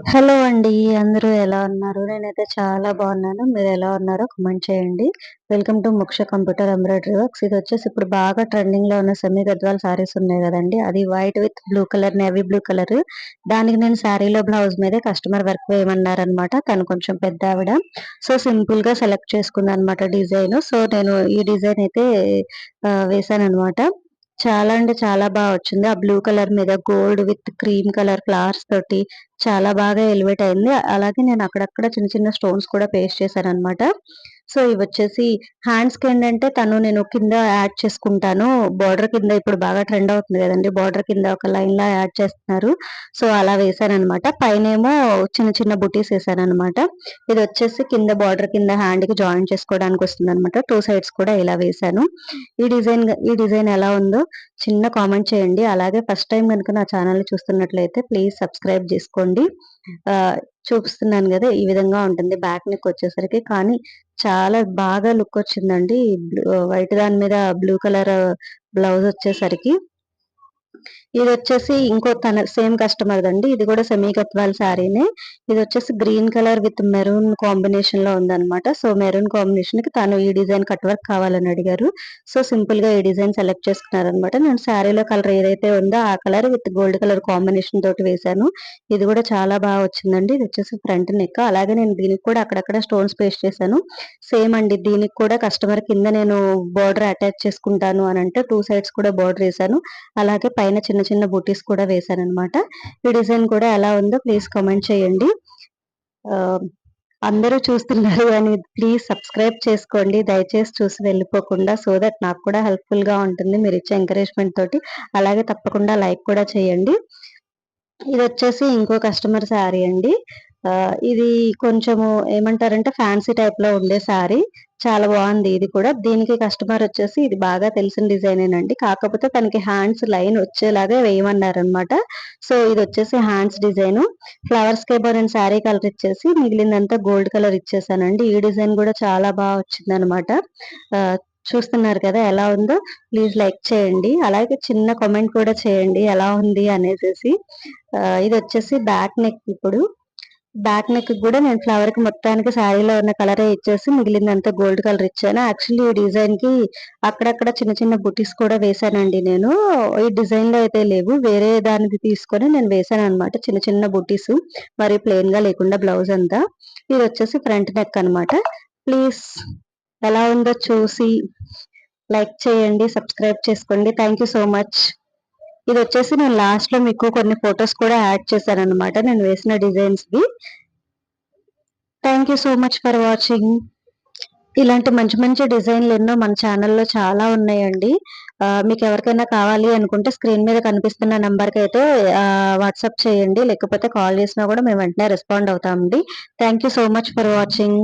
Hello అండి. అందరూ ఎలా ఉన్నారు? నేనైతే చాలా బాగున్నాను. మీరెలా ఉన్నారో కామెంట్ చేయండి. వెల్కమ్ టు మోక్ష కంప్యూటర్ ఎంబ్రాయిడరీ వర్క్స్. ఇదొచ్చేసి ఇప్పుడు బాగా ట్రెండింగ్‌లో ఉన్న సెమీ గద్వాల్ సారీస్ ఉన్నాయి గదండీ! అది white with blue colour, navy blue colour. దానికి నేను శారీలో బ్లౌజ్ మీదే కస్టమర్ వర్క్ వేయమన్నారనమాట. తను కొంచెం పెద్దావిడ. సో, సింపుల్‌గా సెలెక్ట్ చేసుకుందనమాట డిజైను. సో, నేను ఈ డిజైన్ అయితే వేశాననమాట. చాలా అంటే చాలా వచ్చింది. ఆ బ్లూ కలర్ మీద gold with cream colour flowers తోటి చాలా బాగా ఎలివేట్ అయింది. అలాగే నేను అక్కడక్కడ చిన్న చిన్న స్టోన్స్ కూడా పేస్ట్ చేశాననమాట. సో, ఇవొచ్చేసి హ్యాండ్స్‌కేంటంటే నేను కింద యాడ్ చేసుకుంటాను. బోర్డర్ కింద ఇప్పుడు బాగా ట్రెండ్ అవుతుంది గదండీ! బోర్డర్ కింద ఒక లైన్‌లా యాడ్ చేస్తున్నారు. సో, అలా వేశాననమాట. పైనేమో చిన్న చిన్న బుటీస్ ఏశాననమాట. ఇదొచ్చేసి కింద బోర్డర్ కింద హ్యాండ్‌కి జాయిన్ చేసుకోవడానికొస్తుందనమాట. 2 సైడ్స్ కూడా ఇలా వేశాను. ఈ డిజైన్ ఎలా ఉందో చిన్న కామెంట్ చేయండి. అలాగే ఫస్ట్ టైమ్ గనుక నా ఛానెల్‌ని చూస్తున్నట్లయితే ప్లీజ్ సబ్స్క్రైబ్ జేసుకోండి. చూపిస్తున్నాను గదా! ఈ విధంగా ఉంటుంది బ్యాక్ నెక్ వచ్చేసరికి. కానీ చాలా బాగా లుక్ వచ్చిందండి. వైట్ దాని మీద బ్లూ కలర్ బ్లౌజ్ వచ్చేసరికి. ఇదొచ్చేసి ఇంకో తన సేమ్ కస్టమర్‌దండి. ఇది గూడా సెమీ గద్వాల్ శారీనే. ఇదొచ్చేసి గ్రీన్ కలర్ విత్ మెరూన్ కాంబినేషన్‌లో ఉందనమాట. సో, మెరూన్ కాంబినేషన్‌కి తను ఈ డిజైన్ కట్ వర్క్ కావాలని అడిగారు. సో, సింపుల్‌గా ఈ డిజైన్ సెలెక్ట్ చేసుకున్నారనమాట. నేను శారీలో కలర్ ఏదైతే ఉందో ఆ colour with gold colour combination తోటి వేశాను. ఇది గూడా చాలా వచ్చిందండి. ఇదొచ్చేసి ఫ్రంట్ నెక్. అలాగే నేను దీనికి కూడా అక్కడక్కడ స్టోన్స్ పేస్ట్ చేశాను. సేమ్ అండి. దీనికి కూడా కస్టమర్ కింద నేను బోర్డర్ అటాచ్ చేసుకుంటాను అనంటే 2 సైడ్స్ కూడా బోర్డర్ ఏశాను. అలాగే పైన చిన్న చిన్న బుటీస్ కూడా వేశాననమాట. ఈ డిజైన్ కూడా ఎలా ఉందో ప్లీజ్ కామెంట్ చేయండి. ఆహ్, అందరూ చూస్తున్నారు అని ప్లీజ్ సబ్స్క్రైబ్ చేసుకోండి. దయచేసి చూసి వెళ్ళిపోకుండా. సో దట్ నాకు కూడా హెల్ప్‌ఫుల్‌గా ఉంటుంది మీరిచ్చే ఎంకరేజ్‌మెంట్ తోటి. అలాగే తప్పకుండా లైక్ కూడా చేయండి. ఇదొచ్చేసి ఇంకో కస్టమర్ శారీ అండి. ఇది కొంచెము ఏమంటారంటే ఫ్యాన్సీ టైప్‌లో ఉండే శారీ. చాలా బావుంది ఇది కూడా. దీనికి కస్టమర్ వచ్చేసి ఇది బాగా తెలిసిన డిజైనేనండి. కాకపోతే తనకి హ్యాండ్స్ లైన్ వచ్చేలాగా వేయమన్నారనమాట. సో, ఇదొచ్చేసి హ్యాండ్స్ డిజైను. ఫ్లవర్స్‌కేమో నేను శారీ కలర్ ఇచ్చేసి మిగిలిందంతా గోల్డ్ కలర్ ఇచ్చేసానండి. ఈ డిజైన్ కూడా చాలా వచ్చిందనమాట. ఆహ్, చూస్తున్నారు కదా! ఎలా ఉందో. ప్లీజ్ లైక్ చేయండి. అలాగే చిన్న కామెంట్ కూడా చేయండి ఎలా ఉంది అనేసేసి. ఇదొచ్చేసి బ్యాక్ నెక్ ఇప్పుడు. బ్యాక్ నెక్‌కి గూడా నేను ఫ్లవర్‌కి మొత్తానికి శారీలో ఉన్న కలరే ఇచ్చేసి మిగిలిందంతా గోల్డ్ కలర్ ఇచ్చాను. యాక్చువల్లీ ఈ డిజైన్‌కి అక్కడక్కడ చిన్న చిన్న బుటీస్ కూడా వేశానండి నేను. ఈ డిజైన్‌లో అయితే లేవు. వేరే దానికి తీసుకొని నేను వేశాననమాట. చిన్న చిన్న బుటీసు. మరి ప్లెయిన్‌గా లేకుండా బ్లౌజ్ అంతా. ఇదొచ్చేసి ఫ్రంట్ నెక్ అనమాట. ప్లీజ్ ఎలా ఉందో చూసి లైక్ చేయండి, సబ్స్క్రైబ్ చేసుకోండి. Thank you so much. ఇదొచ్చేసి నేను లాస్ట్‌లో మీకు కొన్ని ఫోటోస్ కూడా యాడ్ చేశాననమాట నేను వేసిన డిజైన్స్‌వి. Thank you so much for watching. ఇలాంటి మంచి మంచి డిజైన్‌లు ఎన్నో మన ఛానెల్‌లో చాలా ఉన్నాయండి. మీకెవరికైనా కావాలి అనుకుంటే స్క్రీన్ మీద కనిపిస్తున్న నంబర్‌కైతే వాట్సాప్ చేయండి. లేకపోతే కాల్ చేసినా కూడా మేము వెంటనే రెస్పాండ్ అవుతామండి. Thank you so much for watching.